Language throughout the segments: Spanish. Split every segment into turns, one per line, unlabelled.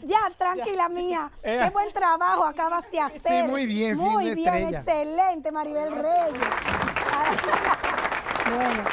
Ya, tranquila mía. Qué buen trabajo acabas de hacer.
Sí, muy bien, sí,
muy
una
bien,
estrella.
excelente, Maribel Reyes. Bueno,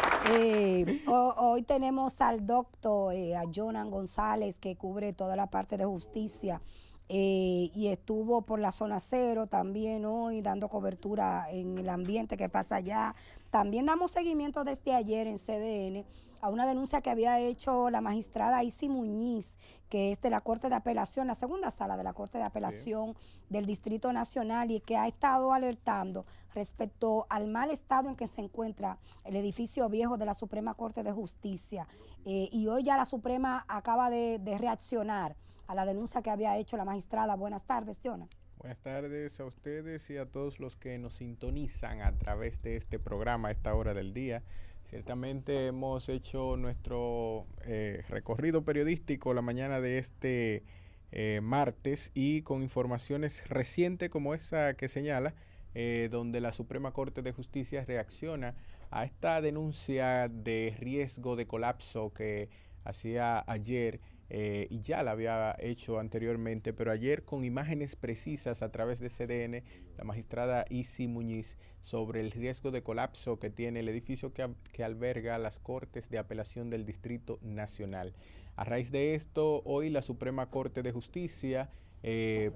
hoy tenemos al doctor, a Jonan González, que cubre toda la parte de justicia. Y estuvo por la zona cero también hoy dando cobertura en el ambiente que pasa allá. También damos seguimiento desde ayer en CDN a una denuncia que había hecho la magistrada Isi Muñiz, que es de la Corte de Apelación, la segunda sala de la Corte de Apelación del Distrito Nacional, y que ha estado alertando respecto al mal estado en que se encuentra el edificio viejo de la Suprema Corte de Justicia. Y hoy ya la Suprema acaba de reaccionar a la denuncia que había hecho la magistrada. Buenas tardes, Jonah.
Buenas tardes a ustedes y a todos los que nos sintonizan a través de este programa a esta hora del día. Ciertamente hemos hecho nuestro recorrido periodístico la mañana de este martes y con informaciones recientes como esa que señala, donde la Suprema Corte de Justicia reacciona a esta denuncia de riesgo de colapso que hacía ayer. Y ya la había hecho anteriormente, pero ayer con imágenes precisas a través de CDN, la magistrada Isi Muñiz, sobre el riesgo de colapso que tiene el edificio que alberga las Cortes de Apelación del Distrito Nacional. A raíz de esto, hoy la Suprema Corte de Justicia,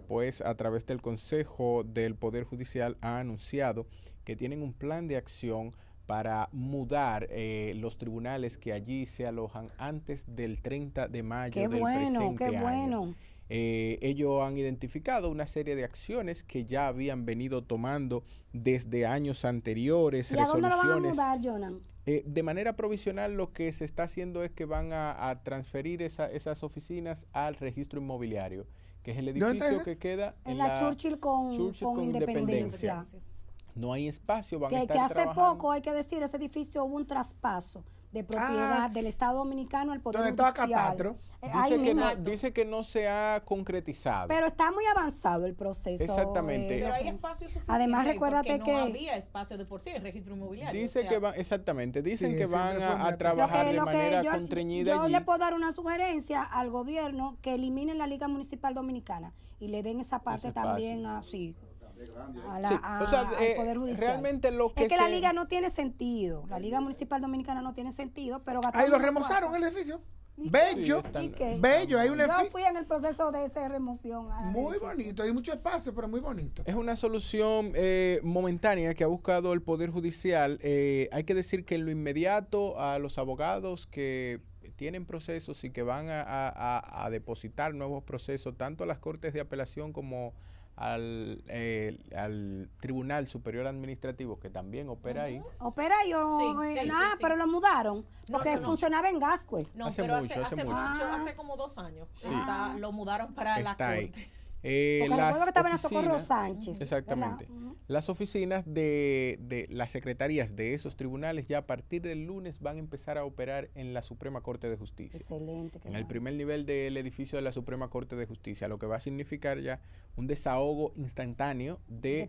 pues a través del Consejo del Poder Judicial, ha anunciado que tienen un plan de acción para mudar los tribunales que allí se alojan antes del 30 de mayo del presente año.
Qué bueno.
Ellos han identificado una serie de acciones que ya habían venido tomando desde años anteriores.
¿Y a dónde lo van a mudar, Jonan?
De manera provisional, lo que se está haciendo es que van a transferir esas oficinas al registro inmobiliario, que es el edificio que queda
en la Churchill con Independencia.
No hay espacio, van a estar
que hace
trabajando.
poco, hay que decir, ese edificio hubo un traspaso de propiedad del Estado Dominicano al Poder
¿Dónde
Judicial.
estaba Catastro?
Dice que no se ha concretizado.
Pero está muy avanzado el proceso.
Exactamente.
Pero hay espacio suficiente.
Además, recuérdate que
no había espacio de por sí en registro inmobiliario.
Dice que van, exactamente, dicen que van a
lo
trabajar
que
de manera contrañida
yo
allí.
le puedo dar una sugerencia al gobierno que eliminen la Liga Municipal Dominicana y le den esa parte también al Poder Judicial.
Realmente lo que
es que la Liga no tiene sentido. La Liga Municipal Dominicana no tiene sentido, pero
ahí lo remozaron el edificio. Bello, bello, hay un
Yo fui en el proceso de esa remoción.
Muy bonito, hay mucho espacio, pero muy bonito.
Es una solución momentánea que ha buscado el Poder Judicial. Hay que decir que en lo inmediato a los abogados que tienen procesos y que van a depositar nuevos procesos, tanto a las Cortes de Apelación como al Tribunal Superior Administrativo, que también opera ahí.
Opera pero lo mudaron, porque funcionaba en Gascue.
No, hace como 2 años.
Sí.
Lo mudaron para la Corte.
Porque recuerdo que estaba en Socorro Sánchez.
Exactamente. Las oficinas de las secretarías de esos tribunales ya a partir del lunes van a empezar a operar en la Suprema Corte de Justicia.
Excelente.
En el primer nivel del edificio de la Suprema Corte de Justicia, lo que va a significar ya un desahogo instantáneo de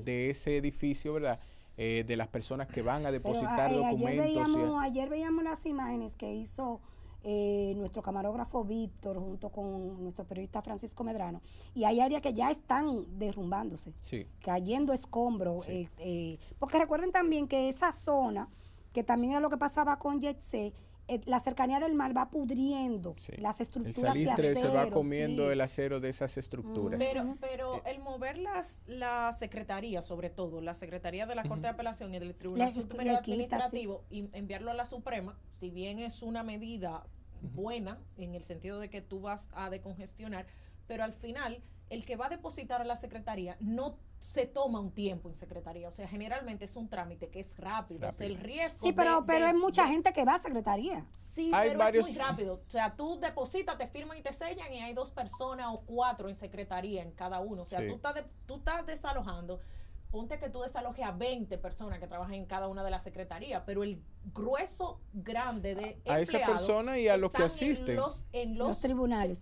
ese edificio, ¿verdad? De las personas que van a depositar documentos.
Ayer veíamos las imágenes que hizo nuestro camarógrafo Víctor junto con nuestro periodista Francisco Medrano, y hay áreas que ya están derrumbándose, cayendo escombros, porque recuerden también que esa zona, que también era lo que pasaba con Yetse, la cercanía del mar va pudriendo las estructuras de acero.
El salitre se va comiendo el acero de esas estructuras.
Pero el mover la secretaría, sobre todo, la secretaría de la Corte de Apelación y del Tribunal Superior Administrativo, y enviarlo a la Suprema, si bien es una medida buena, en el sentido de que tú vas a decongestionar, pero al final, el que va a depositar a la secretaría no se toma un tiempo en secretaría, o sea, generalmente es un trámite que es rápido. O sea, el riesgo
pero hay mucha gente que va a secretaría.
Sí, pero es muy rápido, o sea, tú depositas, te firman y te sellan, y hay 2 personas o 4 en secretaría en cada uno, o sea, tú estás desalojando. Ponte que tú desalojes a 20 personas que trabajan en cada una de las secretarías, pero el grueso grande de
a esa persona y a los que asisten
en los
tribunales.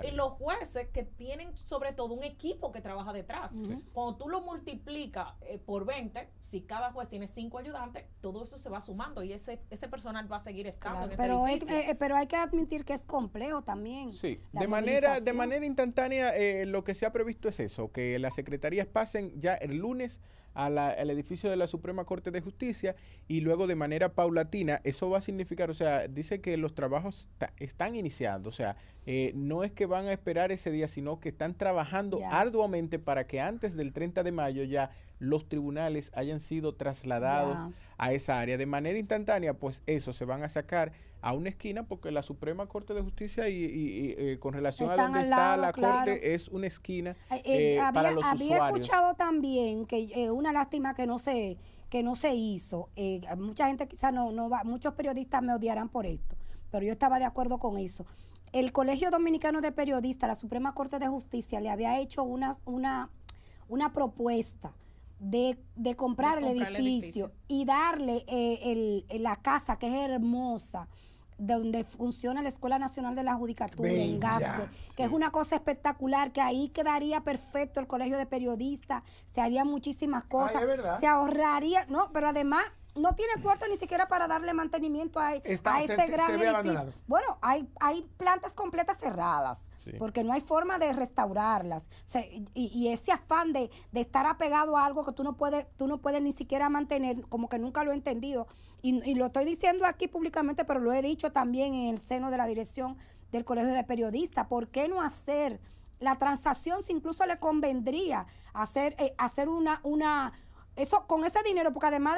En los jueces que tienen sobre todo un equipo que trabaja detrás. Cuando tú lo multiplicas por 20, si cada juez tiene 5 ayudantes, todo eso se va sumando y ese personal va a seguir estando en
pero
este edificio.
Pero hay que admitir que es complejo también.
Sí, de manera instantánea lo que se ha previsto es eso, que las secretarías pasen ya el lunes al edificio de la Suprema Corte de Justicia y luego de manera paulatina. Eso va a significar, o sea, dice que los trabajos están iniciando, o sea, no es que van a esperar ese día, sino que están trabajando arduamente para que antes del 30 de mayo ya los tribunales hayan sido trasladados a esa área. De manera instantánea, pues eso, se van a sacar a una esquina porque la Suprema Corte de Justicia y con relación a donde está la Corte es una esquina para los usuarios.
Había escuchado también que una lástima que no se hizo. Mucha gente quizás no va, muchos periodistas me odiarán por esto, pero yo estaba de acuerdo con eso. El Colegio Dominicano de Periodistas, la Suprema Corte de Justicia, le había hecho una propuesta de comprar el edificio y darle la casa, que es hermosa, donde funciona la Escuela Nacional de la Judicatura en Gascue, que es una cosa espectacular, que ahí quedaría perfecto el Colegio de Periodistas, se harían muchísimas cosas, se ahorraría, pero además no tiene cuarto ni siquiera para darle mantenimiento a ese gran edificio. Abandonado. Bueno, hay plantas completas cerradas, porque no hay forma de restaurarlas. O sea, y ese afán de estar apegado a algo que tú no puedes ni siquiera mantener, como que nunca lo he entendido. Y lo estoy diciendo aquí públicamente, pero lo he dicho también en el seno de la dirección del Colegio de Periodistas. ¿Por qué no hacer la transacción si incluso le convendría hacer eso con ese dinero? Porque además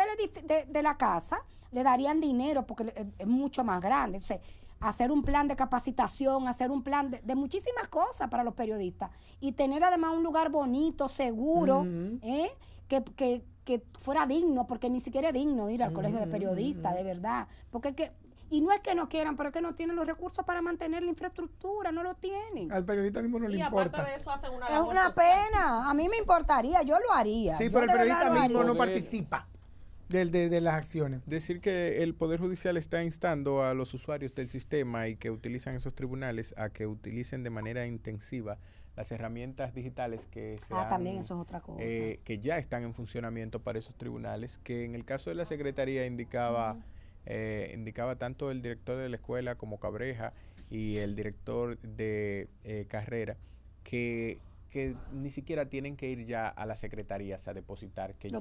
de la casa, le darían dinero porque es mucho más grande. Entonces, hacer un plan de capacitación, hacer un plan de muchísimas cosas para los periodistas. Y tener además un lugar bonito, seguro, que fuera digno, porque ni siquiera es digno ir al Colegio de Periodistas, de verdad. Porque y no es que no quieran, pero es que no tienen los recursos para mantener la infraestructura, no lo tienen.
Al periodista mismo no le importa.
Y aparte de eso hacen una
labor social. Es una pena, a mí me importaría, yo lo haría.
Sí, pero el periodista mismo no participa de las acciones.
Decir que el Poder Judicial está instando a los usuarios del sistema y que utilizan esos tribunales a que utilicen de manera intensiva las herramientas digitales que
también eso es otra cosa.
Que ya están en funcionamiento para esos tribunales, que en el caso de la Secretaría indicaba tanto el director de la escuela como Cabreja y el director de carrera que ni siquiera tienen que ir ya a las secretarías a depositar, que ya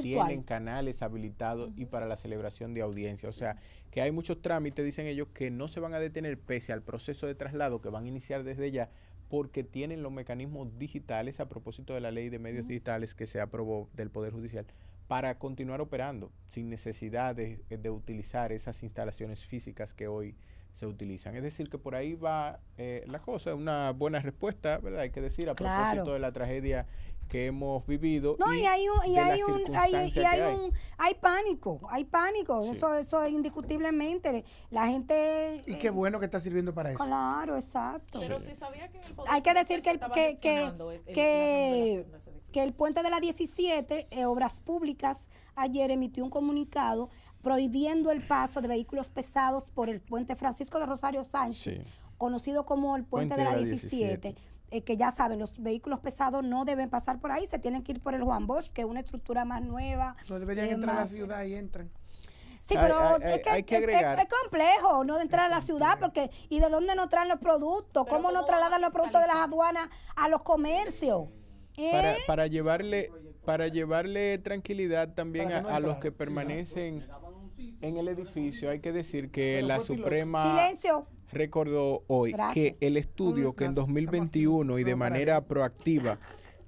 tienen canales habilitados y para la celebración de audiencia. O sea, que hay muchos trámites, dicen ellos, que no se van a detener pese al proceso de traslado que van a iniciar desde ya, porque tienen los mecanismos digitales a propósito de la ley de medios digitales que se aprobó del Poder Judicial para continuar operando sin necesidad de utilizar esas instalaciones físicas que hoy se utilizan. Es decir, que por ahí va la cosa, una buena respuesta, ¿verdad? Hay que decir, a propósito de la tragedia que hemos vivido.
No, hay pánico, sí. Eso es indiscutiblemente. La gente...
Y qué bueno que está sirviendo para eso.
Claro, exacto.
Pero sí sabía que
hay que decir que el puente de la 17, Obras Públicas, ayer emitió un comunicado prohibiendo el paso de vehículos pesados por el puente Francisco de Rosario Sánchez, conocido como el puente de la 17. Que ya saben, los vehículos pesados no deben pasar por ahí, se tienen que ir por el Juan Bosch, que es una estructura más nueva.
No deberían entrar a la ciudad y entran.
Sí, pero hay que agregar. Es complejo no de entrar a la ciudad, porque ¿y de dónde nos traen los productos? Pero ¿cómo nos trasladan los productos de las aduanas a los comercios?
Para llevarle tranquilidad también a los que permanecen en el edificio. Hay que decir que la Suprema recordó hoy que el estudio que en 2021 y de manera proactiva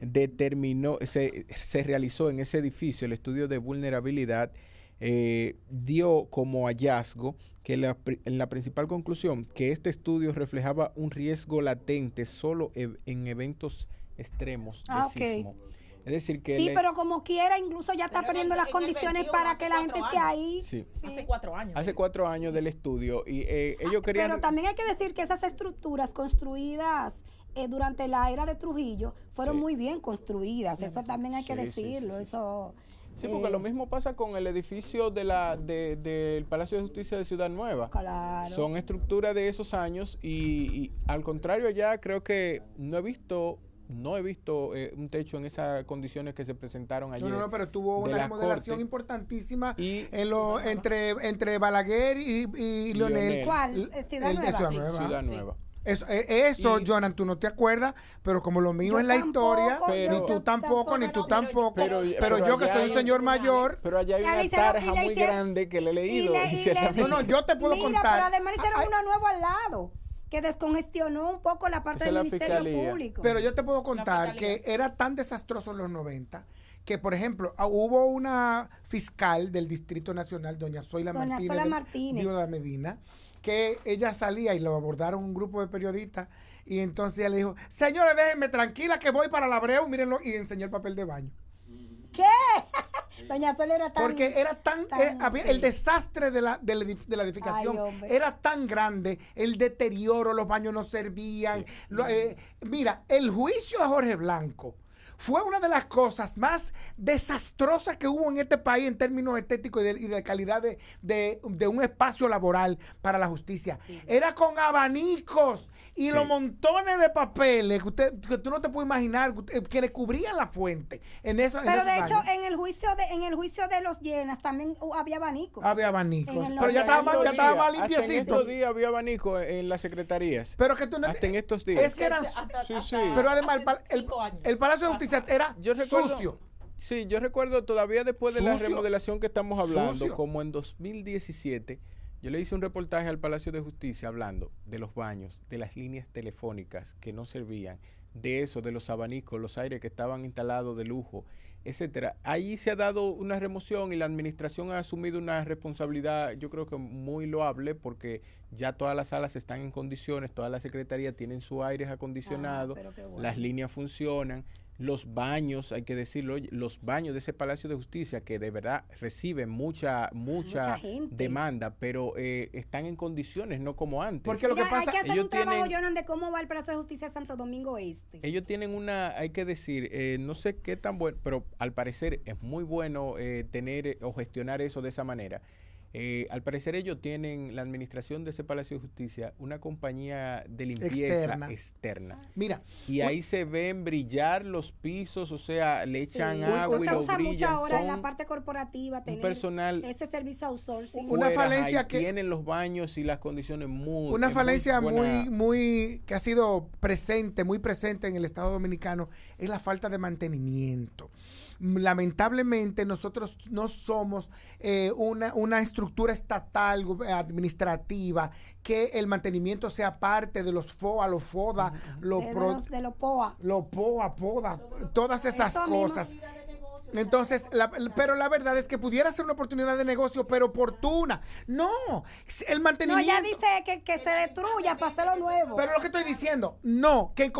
se realizó en ese edificio, el estudio de vulnerabilidad, dio como hallazgo que en la principal conclusión que este estudio reflejaba un riesgo latente solo en eventos extremos de sismo. Es decir que...
Sí, pero como quiera, incluso ya está poniendo las condiciones para que la gente esté ahí.
Sí.
Hace 4 años.
Hace 4 años del estudio. Y ellos querían...
Pero también hay que decir que esas estructuras construidas durante la era de Trujillo fueron muy bien construidas. Eso también hay que decirlo. Eso...
Sí, porque lo mismo pasa con el edificio del Palacio de Justicia de Ciudad Nueva.
Claro.
Son estructuras de esos años y al contrario ya creo que no he visto un techo en esas condiciones que se presentaron ayer.
No, pero tuvo una remodelación importantísima entre Balaguer y Leonel.
¿Cuál? Ciudad Nueva.
Ciudad Nueva. Eso, Jonan, tú no te acuerdas, pero como lo mío es la historia, ni tú tampoco, pero yo que soy un señor mayor.
Pero allá hay una tarja muy grande que le he leído.
No, yo te puedo contar.
Pero además hicieron uno nuevo al lado, que descongestionó un poco la parte del Ministerio Público.
Pero yo te puedo contar que era tan desastroso en los 90 que, por ejemplo, hubo una fiscal del Distrito Nacional, doña Zoila Martínez. Viuda Medina, que ella salía y lo abordaron un grupo de periodistas y entonces ella le dijo, señores, déjenme tranquila que voy para la Abreu, mírenlo, y enseñó el papel de baño.
¿Qué? Doña Sol era tan...
Porque era el desastre de la edificación era tan grande, el deterioro, los baños no servían. Mira, el juicio de Jorge Blanco fue una de las cosas más desastrosas que hubo en este país en términos estéticos y de calidad de un espacio laboral para la justicia. Sí. Era con abanicos y los montones de papeles que tú no te puedes imaginar que le cubrían la fuente.
Pero de hecho, en el juicio de los Llenas también había abanicos.
Había abanicos. Pero ya estaba más limpiecito.
Hasta en estos días había abanicos en las secretarías.
Pero que tú no,
hasta en estos días.
Es que eran... Pero además el Palacio de Justicia era sucio.
Sí, yo recuerdo todavía después de la remodelación que estamos hablando, como en 2017, yo le hice un reportaje al Palacio de Justicia hablando de los baños, de las líneas telefónicas que no servían, de eso, de los abanicos, los aires que estaban instalados de lujo, etcétera. Ahí se ha dado una remoción y la administración ha asumido una responsabilidad, yo creo que muy loable, porque ya todas las salas están en condiciones, todas las secretarías tienen su aire acondicionado, bueno. Las líneas funcionan. Los baños, hay que decirlo, los baños de ese Palacio de Justicia, que de verdad reciben mucha demanda, pero están en condiciones, no como antes.
Porque lo que pasa, hay que hacer un trabajo, Jonan, de cómo va el Palacio de Justicia de Santo Domingo Este.
Ellos tienen hay que decir, no sé qué tan bueno, pero al parecer es muy bueno tener o gestionar eso de esa manera. Al parecer ellos tienen, la administración de ese Palacio de Justicia, una compañía de limpieza externa.
Mira.
Y ahí se ven brillar los pisos, o sea, le echan agua y lo brillan.
Mucho ahora en la parte corporativa tener
personal,
ese servicio outsourcing.
Una falencia que
tienen los baños y las condiciones muy...
Una falencia muy que ha sido muy presente en el Estado Dominicano es la falta de mantenimiento. Lamentablemente nosotros no somos una estructura estatal administrativa que el mantenimiento sea parte de los FOA, los FODA,
de los POA,
PODA, todas esas cosas. Entonces, pero la verdad es que pudiera ser una oportunidad de negocio, pero oportuna. No, el mantenimiento.
No, ya dice que se destruya para hacerlo nuevo.
Pero lo que estoy diciendo, no, que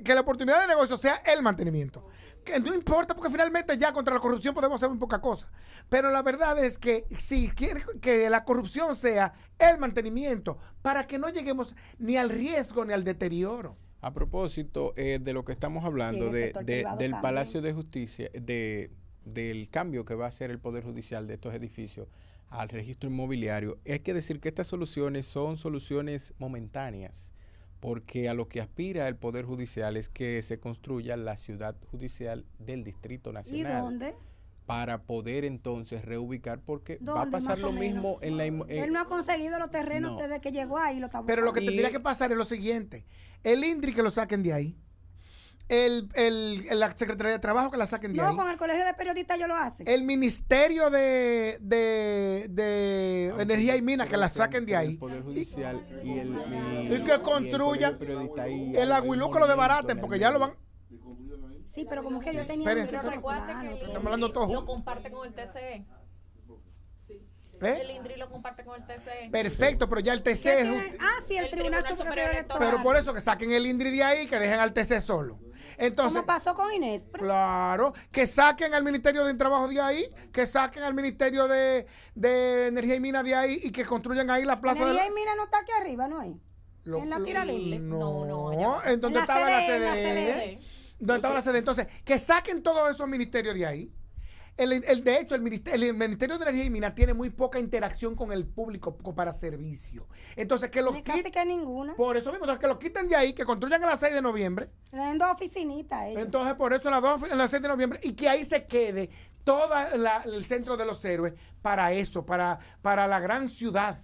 la oportunidad de negocio sea el mantenimiento. Que no importa, porque finalmente ya contra la corrupción podemos hacer muy poca cosa. Pero la verdad es que si quiere que la corrupción sea el mantenimiento, para que no lleguemos ni al riesgo ni al deterioro.
A propósito de lo que estamos hablando, del Palacio de Justicia, del cambio que va a hacer el Poder Judicial de estos edificios al registro inmobiliario, hay que decir que estas soluciones son soluciones momentáneas, porque a lo que aspira el Poder Judicial es que se construya la ciudad judicial del Distrito Nacional.
¿Y dónde?
Para poder entonces reubicar, porque va a pasar lo mismo en la...
Él no ha conseguido los terrenos desde que llegó ahí.
Pero lo que tendría que pasar es lo siguiente. El INDRI que lo saquen de ahí. La Secretaría de Trabajo que la saquen de ahí.
No, con el Colegio de Periodistas yo lo hace.
El Ministerio de Energía y Minas que la saquen de ahí.
El Poder Judicial
y que construyan el Aguilú, lo desbaraten, porque ya lo van...
Sí, pero como que yo tenía...
Pero recuerden que estamos hablando todo.
Lo comparte con el TCE. El INDRI lo comparte con el TCE.
Perfecto, pero ya el TCE...
sí, el Tribunal Superior Electoral.
Pero por eso que saquen el INDRI de ahí y que dejen al TCE solo. Entonces,
¿cómo pasó con Inés?
Claro, que saquen al Ministerio de Trabajo de ahí, que saquen al Ministerio de Energía y Minas de ahí y que construyan ahí la plaza.
Energía y Minas no está aquí arriba, ¿no hay? En la Tiralente.
No, ¿en dónde estaba la sede? ¿Dónde estaba la sede? Entonces, que saquen todos esos ministerios de ahí. De hecho, el Ministerio de Energía y Minas tiene muy poca interacción con el público para servicio. Entonces, que lo quiten.
Casi que ninguna.
Por eso mismo, entonces, que lo quiten de ahí, que construyan a las 6 de noviembre.
En 2 oficinitas ellos.
Entonces, por eso en las 6 de noviembre, y que ahí se quede todo el centro de los héroes para eso, para la gran ciudad.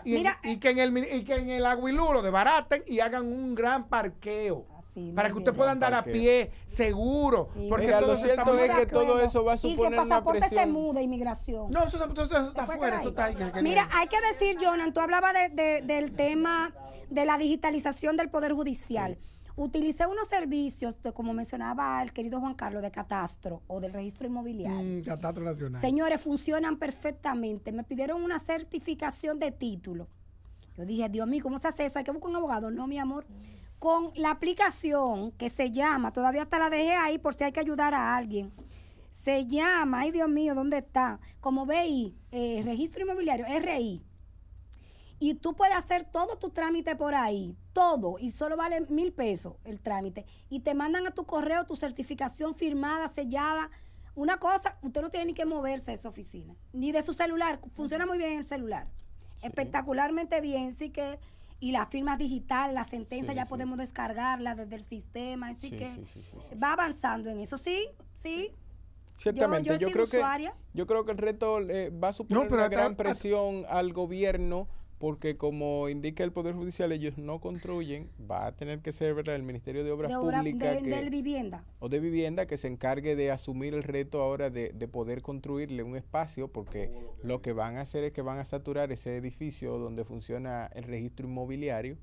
Y que en el Aguilú lo desbaraten y hagan un gran parqueo. Sí, para que usted pueda andar a pie seguro. Sí.
Porque lo cierto es que todo eso va a suponer una presión.
Y que pasaporte se mude, inmigración.
No, eso está fuera. Eso está ahí.
Mira, hay que decir, Jonan, tú hablabas del tema de la digitalización del Poder Judicial. Sí. Utilicé unos servicios, como mencionaba el querido Juan Carlos, de catastro o del registro inmobiliario.
Catastro nacional.
Señores, funcionan perfectamente. Me pidieron una certificación de título. Yo dije, Dios mío, ¿cómo se hace eso? Hay que buscar un abogado. No, mi amor. Con la aplicación que se llama, todavía hasta la dejé ahí por si hay que ayudar a alguien. Se llama, ay Dios mío, ¿dónde está? Como BI, registro inmobiliario, RI. Y tú puedes hacer todo tu trámite por ahí, todo, y solo vale $1,000 el trámite. Y te mandan a tu correo tu certificación firmada, sellada. Una cosa, usted no tiene ni que moverse de esa oficina, ni de su celular. Funciona muy bien el celular. Sí. Espectacularmente bien, así que... Y las firmas digitales, la sentencia ya podemos descargarla desde el sistema, así que va avanzando en eso. Sí.
Ciertamente, yo creo que el reto va a suponer una gran presión al gobierno, porque como indica el Poder Judicial, ellos no construyen, va a tener que ser, ¿verdad?, el Ministerio de Obras Públicas
de vivienda.
O de vivienda, que se encargue de asumir el reto ahora de poder construirle un espacio, porque lo que van a hacer es que van a saturar ese edificio donde funciona el registro inmobiliario.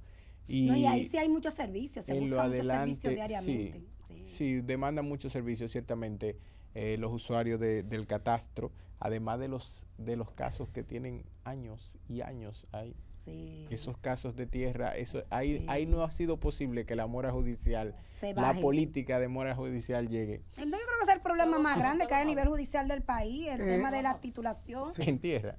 Y
ahí sí hay muchos servicios, se buscan muchos servicios diariamente.
Sí, demandan muchos servicios, ciertamente, los usuarios del catastro, además de los casos que tienen años y años ahí. Sí. Esos casos de tierra, ahí no ha sido posible que la mora judicial, la política de mora judicial llegue.
Entonces yo creo que ese es el problema más grande que hay a nivel judicial del país, el tema de la titulación.
Sí. En tierra.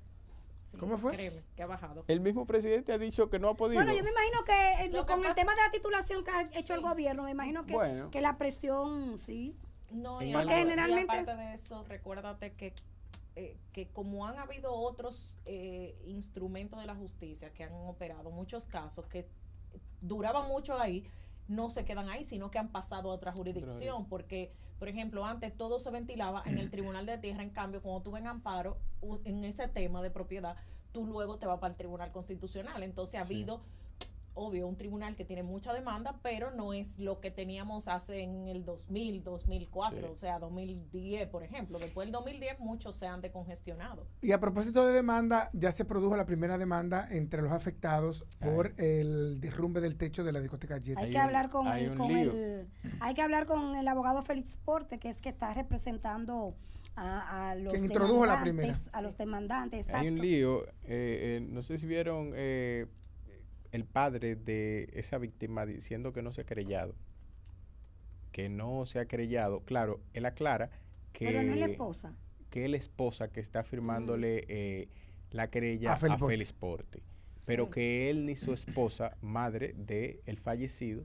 Sí. ¿Cómo fue?
Créeme, que ha bajado.
El mismo presidente ha dicho que no ha podido.
Bueno, yo me imagino que con el tema de la titulación que ha hecho el gobierno, me imagino que la presión, sí.
No, y aparte de eso, recuérdate que como han habido otros instrumentos de la justicia que han operado muchos casos que duraban mucho ahí, no se quedan ahí, sino que han pasado a otra jurisdicción, porque, por ejemplo, antes todo se ventilaba en el Tribunal de Tierra. En cambio, cuando tú ven amparo en ese tema de propiedad, tú luego te vas para el Tribunal Constitucional. Entonces ha habido, obvio, un tribunal que tiene mucha demanda, pero no es lo que teníamos hace en el 2000, 2004, o sea, 2010, por ejemplo. Después del 2010 muchos se han decongestionado.
Y a propósito de demanda, ya se produjo la primera demanda entre los afectados por el derrumbe del techo de la discoteca Jet.
Hay que hablar hay que hablar con el abogado Félix Porte, que es que está representando a los
quien introdujo la primera.
A los demandantes, exacto.
Hay un lío, no sé si vieron el padre de esa víctima diciendo que no se ha querellado. Claro, él aclara que...
Pero no es la esposa.
Que es la esposa que está firmándole la querella a Félix Porte. Pero que él ni su esposa, madre del fallecido,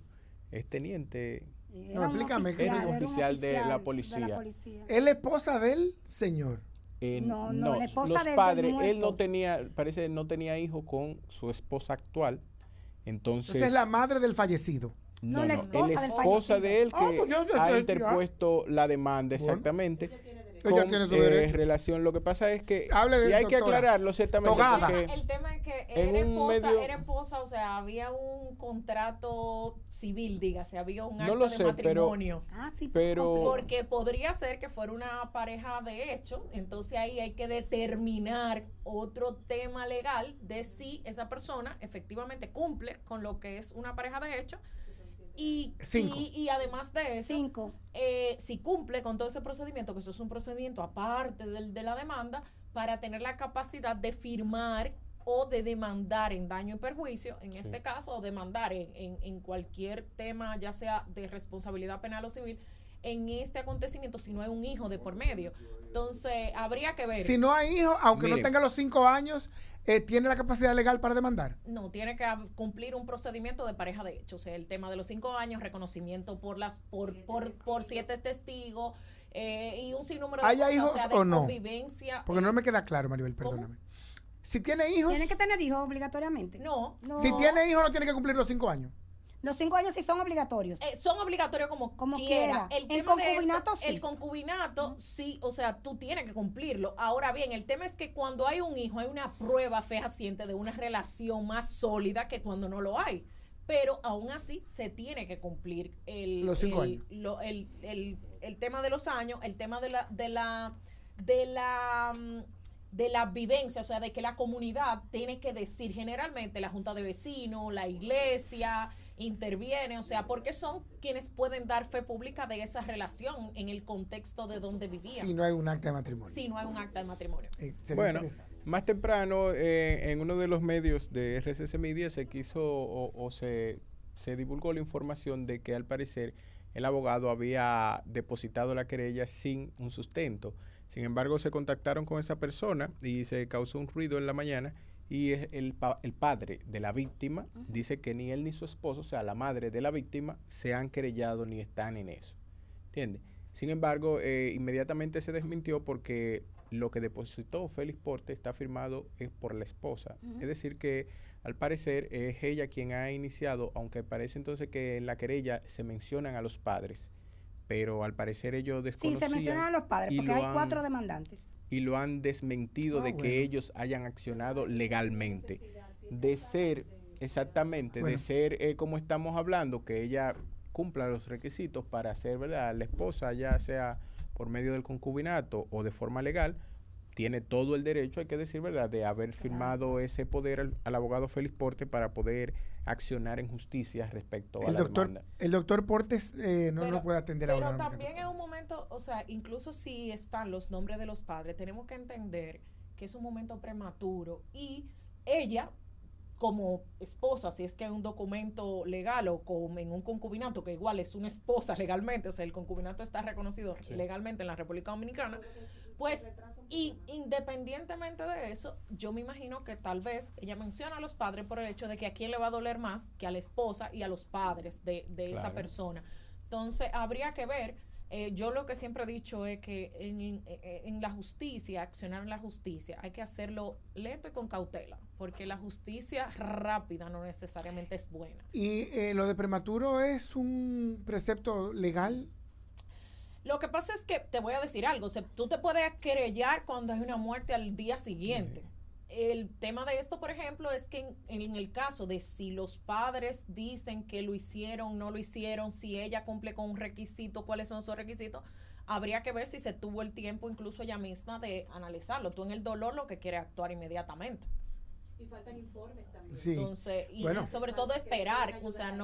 es teniente...
No, explícame.
Era un oficial de la policía.
¿Es la esposa del señor?
No, la esposa
los padres, él no tenía hijo con su esposa actual. Entonces
es la madre del fallecido.
No, la
esposa de él que ha interpuesto la demanda, exactamente. Ella tiene su derecho. Relación, lo que pasa es que y hay que aclararlo ciertamente.
El tema es que era esposa, o sea, había un contrato civil, dígase, había un acto de matrimonio.
Pero
porque podría ser que fuera una pareja de hecho, entonces ahí hay que determinar otro tema legal de si esa persona efectivamente cumple con lo que es una pareja de hecho. Y además de eso, si cumple con todo ese procedimiento, que eso es un procedimiento aparte de la demanda, para tener la capacidad de firmar o de demandar en daño y perjuicio, en este caso, o demandar en cualquier tema, ya sea de responsabilidad penal o civil, en este acontecimiento, si no hay un hijo de por medio. Entonces, habría que ver.
Si no hay hijo, aunque no tenga los 5 años, ¿tiene la capacidad legal para demandar?
No, tiene que cumplir un procedimiento de pareja de hecho. O sea, el tema de los 5 años, reconocimiento por 7 testigos, y un sinnúmero de
¿Haya hijos
de
o no?
convivencia.
Porque no me queda claro, Maribel, perdóname. Si tiene hijos...
¿Tiene que tener hijos obligatoriamente?
No.
Si tiene hijos, no tiene que cumplir los 5 años.
Los 5 años sí son obligatorios.
Son obligatorios como quiera.
El concubinato sí.
El concubinato sí, o sea, tú tienes que cumplirlo. Ahora bien, el tema es que cuando hay un hijo hay una prueba fehaciente de una relación más sólida que cuando no lo hay. Pero aún así se tiene que cumplir
los 5 años.
El tema de los años, el tema de la vivencia, o sea, de que la comunidad tiene que decir, generalmente la junta de vecinos, la iglesia interviene, o sea, porque son quienes pueden dar fe pública de esa relación en el contexto de donde vivían.
Si no hay un acta de matrimonio.
Si no hay un acta de matrimonio.
Bueno, más temprano, en uno de los medios de RCC Media se quiso se divulgó la información de que al parecer el abogado había depositado la querella sin un sustento. Sin embargo, se contactaron con esa persona y se causó un ruido en la mañana y el padre de la víctima dice que ni él ni su esposo, o sea, la madre de la víctima, se han querellado ni están en eso. ¿Entiendes? Sin embargo, inmediatamente se desmintió porque lo que depositó Félix Porte está firmado por la esposa. Es decir que, al parecer, es ella quien ha iniciado, aunque parece entonces que en la querella se mencionan a los padres, pero al parecer ellos desconocían.
Sí, se mencionan a los padres, porque hay 4 demandantes.
Y lo han desmentido de que ellos hayan accionado legalmente. De ser, exactamente, de ser como estamos hablando, que ella cumpla los requisitos para ser, ¿verdad?, la esposa, ya sea por medio del concubinato o de forma legal, tiene todo el derecho, hay que decir, ¿verdad?, de haber firmado ese poder al abogado Félix Porte para poder accionar en justicia respecto a la demanda.
El doctor Portes no lo puede atender ahora.
Pero también en un momento, o sea, incluso si están los nombres de los padres, tenemos que entender que es un momento prematuro y ella, como esposa, si es que hay un documento legal o como en un concubinato, que igual es una esposa legalmente, o sea, el concubinato está reconocido legalmente en la República Dominicana, pues, y independientemente de eso, yo me imagino que tal vez ella menciona a los padres por el hecho de que a quién le va a doler más que a la esposa y a los padres de esa persona. Entonces, habría que ver. Yo lo que siempre he dicho es que en la justicia, accionar en la justicia, hay que hacerlo lento y con cautela, porque la justicia rápida no necesariamente es buena.
¿Y lo de prematuro es un precepto legal?
Lo que pasa es que, te voy a decir algo, o sea, tú te puedes querellar cuando hay una muerte al día siguiente. El tema de esto, por ejemplo, es que en el caso de si los padres dicen que lo hicieron, no lo hicieron, si ella cumple con un requisito, cuáles son esos requisitos, habría que ver si se tuvo el tiempo incluso ella misma de analizarlo. Tú en el dolor lo que quieres actuar inmediatamente.
Y faltan informes también.
Sí.
Entonces, y sobre todo esperar, o sea,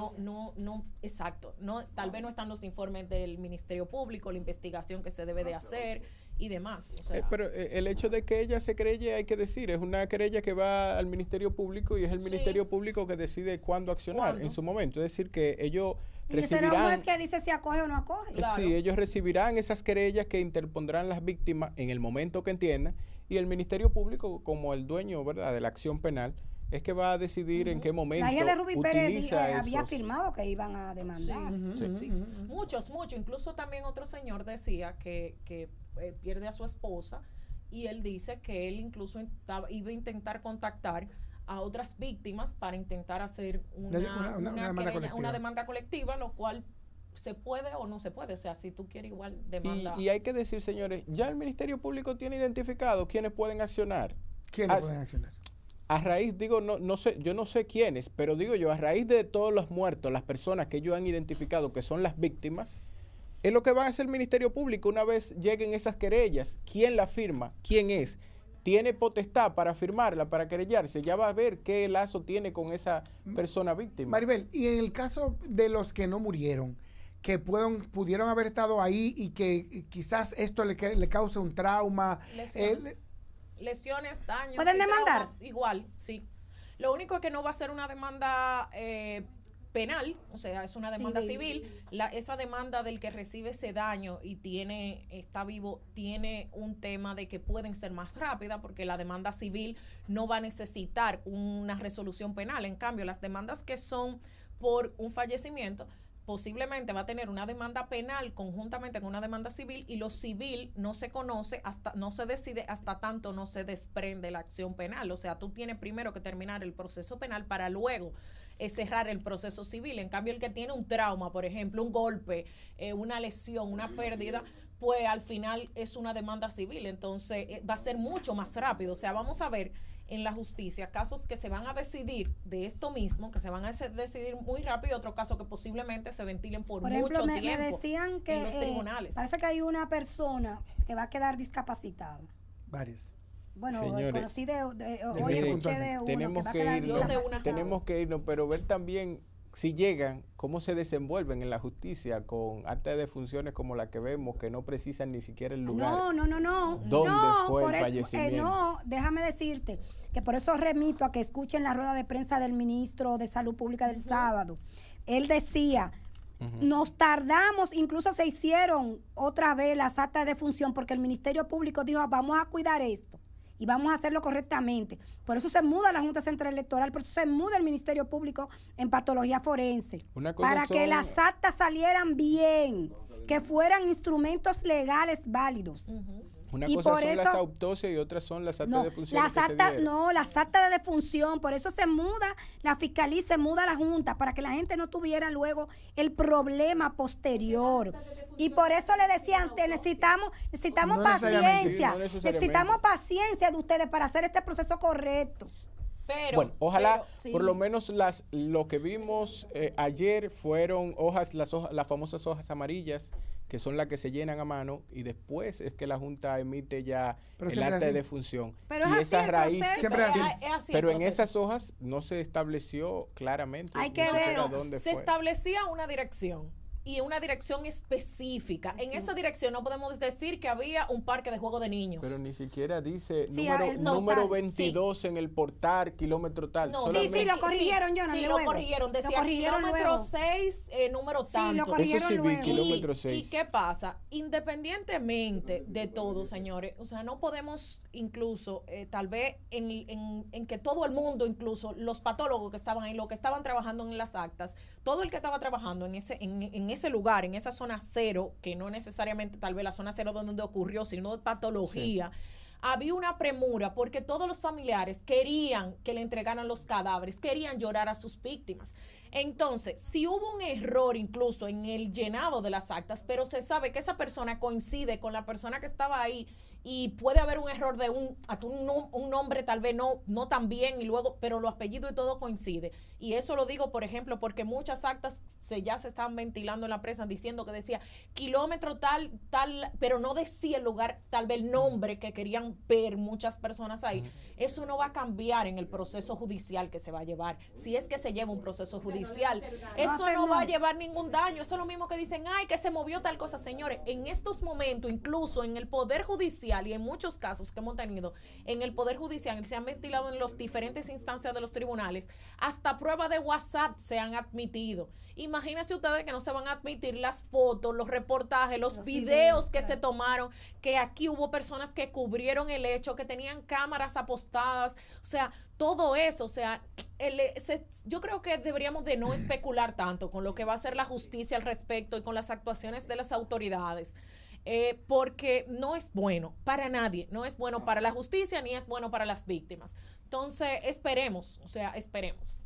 exacto, tal vez no están los informes del Ministerio Público, la investigación que se debe de hacer y demás. O sea,
pero el hecho de que ella se querelle, hay que decir, es una querella que va al Ministerio Público y es el Ministerio Público que decide cuándo accionar en su momento. Es decir, que ellos recibirán...
Pero no es que dice si acoge o no acoge.
Claro. Sí, ellos recibirán esas querellas que interpondrán las víctimas en el momento que entiendan, y el Ministerio Público, como el dueño, ¿verdad?, de la acción penal, es que va a decidir en qué momento
la hija de Rubí Pérez había
esos...
firmado que iban a demandar.
Sí. Muchos. Incluso también otro señor decía que pierde a su esposa y él dice que él incluso iba a intentar contactar a otras víctimas para intentar hacer una demanda colectiva, lo cual se puede o no se puede, o sea, si tú quieres igual demanda.
Y hay que decir, señores, ya el Ministerio Público tiene identificado quiénes pueden accionar.
¿Quiénes pueden accionar?
A raíz, digo, no sé, yo no sé quiénes, pero digo yo, a raíz de todos los muertos, las personas que ellos han identificado que son las víctimas, es lo que va a hacer el Ministerio Público una vez lleguen esas querellas. ¿Quién la firma? ¿Quién es? ¿Tiene potestad para firmarla, para querellarse? Ya va a ver qué lazo tiene con esa persona víctima.
Maribel, y en el caso de los que no murieron, que pudieron haber estado ahí y que quizás esto le cause un trauma.
Lesiones, daños.
¿Pueden demandar?
Igual, sí. Lo único que no va a ser una demanda penal, o sea, es una demanda civil. Esa demanda del que recibe ese daño y está vivo, tiene un tema de que pueden ser más rápida, porque la demanda civil no va a necesitar una resolución penal. En cambio, las demandas que son por un fallecimiento posiblemente va a tener una demanda penal conjuntamente con una demanda civil, y lo civil no se conoce hasta, no se decide hasta tanto no se desprende la acción penal. O sea, tú tienes primero que terminar el proceso penal para luego cerrar el proceso civil. En cambio, el que tiene un trauma, por ejemplo, un golpe, una lesión, una pérdida, pues al final es una demanda civil. Entonces va a ser mucho más rápido. O sea, vamos a ver en la justicia casos que se van a decidir de esto mismo, que se van a decidir muy rápido, y otros casos que posiblemente se ventilen por
ejemplo,
mucho tiempo
me decían que
en los tribunales.
Parece que hay una persona que va a quedar discapacitada.
Varias.
Bueno,
Señores,
conocí
hoy
escuché de uno
tenemos
que va a
que
quedar
irnos,
discapacitado.
tenemos que irnos, pero ver también si llegan, cómo se desenvuelven en la justicia con actas de defunciones como la que vemos, que no precisan ni siquiera el lugar.
No.
¿Dónde fue el
eso,
fallecimiento?
no, déjame decirte que por eso remito a que escuchen la rueda de prensa del ministro de Salud Pública del sábado. Él decía, nos tardamos, incluso se hicieron otra vez las actas de defunción porque el Ministerio Público dijo, vamos a cuidar esto y vamos a hacerlo correctamente. Por eso se muda la Junta Central Electoral, por eso se muda el Ministerio Público en patología forense, para que las actas salieran bien, que fueran instrumentos legales válidos.
Una
y
cosa
por
son
eso,
las autopsias y otras son las actas de defunción.
las actas de defunción, por eso se muda la fiscalía, se muda la Junta, para que la gente no tuviera luego el problema posterior. Y por eso le decían, necesitamos
No
paciencia,
necesariamente.
necesitamos paciencia de ustedes para hacer este proceso correcto.
Pero,
bueno, ojalá
sí,
por lo menos lo que vimos ayer fueron las famosas hojas amarillas, que son las que se llenan a mano, y después es que la Junta emite ya el acta de defunción.
Pero
y
es
esa
así
raíz,
siempre así.
pero en esas hojas no se estableció claramente.
Hay que ver.
Dónde
se
fue.
establecía una dirección, y una dirección específica. En esa dirección no podemos decir que había un parque de juego de niños.
Pero ni siquiera dice
Sí,
número 22 en el portal, kilómetro tal.
No,
solamente-
sí, lo corrigieron, Jonathan,
Sí,
luego.
lo corrigieron. Decía
Lo corrigieron
kilómetro
luego.
6, número tanto.
lo corrigieron
Eso sí vi,
luego.
kilómetro 6.
¿Y qué pasa? Independientemente de todo, señores, o sea, no podemos incluso, tal vez, en que todo el mundo, incluso los patólogos que estaban ahí, los que estaban trabajando en las actas, todo el que estaba trabajando en ese lugar, en esa zona cero, que no necesariamente tal vez la zona cero donde ocurrió, sino de patología, había una premura porque todos los familiares querían que le entregaran los cadáveres, querían llorar a sus víctimas. Entonces, si hubo un error incluso en el llenado de las actas, pero se sabe que esa persona coincide con la persona que estaba ahí, y puede haber un error de un nombre tal vez no tan bien, y luego, pero los apellidos y todo coincide. Y eso lo digo, por ejemplo, porque muchas actas ya se estaban ventilando en la prensa diciendo que decía kilómetro tal, pero no decía el lugar, tal vez el nombre que querían ver muchas personas ahí. Eso no va a cambiar en el proceso judicial que se va a llevar. Si es que se lleva un proceso judicial, eso no va a llevar ningún daño. Eso es lo mismo que dicen, ay, que se movió tal cosa. Señores, en estos momentos, incluso en el Poder Judicial, y en muchos casos que hemos tenido en el Poder Judicial, se han ventilado en las diferentes instancias de los tribunales, hasta pruebas de WhatsApp se han admitido. Imagínense ustedes que no se van a admitir las fotos, los reportajes, los videos que se tomaron, que aquí hubo personas que cubrieron el hecho, que tenían cámaras apostadas, o sea, todo eso, o sea, yo creo que deberíamos de no especular tanto con lo que va a hacer la justicia al respecto y con las actuaciones de las autoridades. Porque no es bueno para nadie, no es bueno para la justicia ni es bueno para las víctimas. Entonces, esperemos, o sea, esperemos.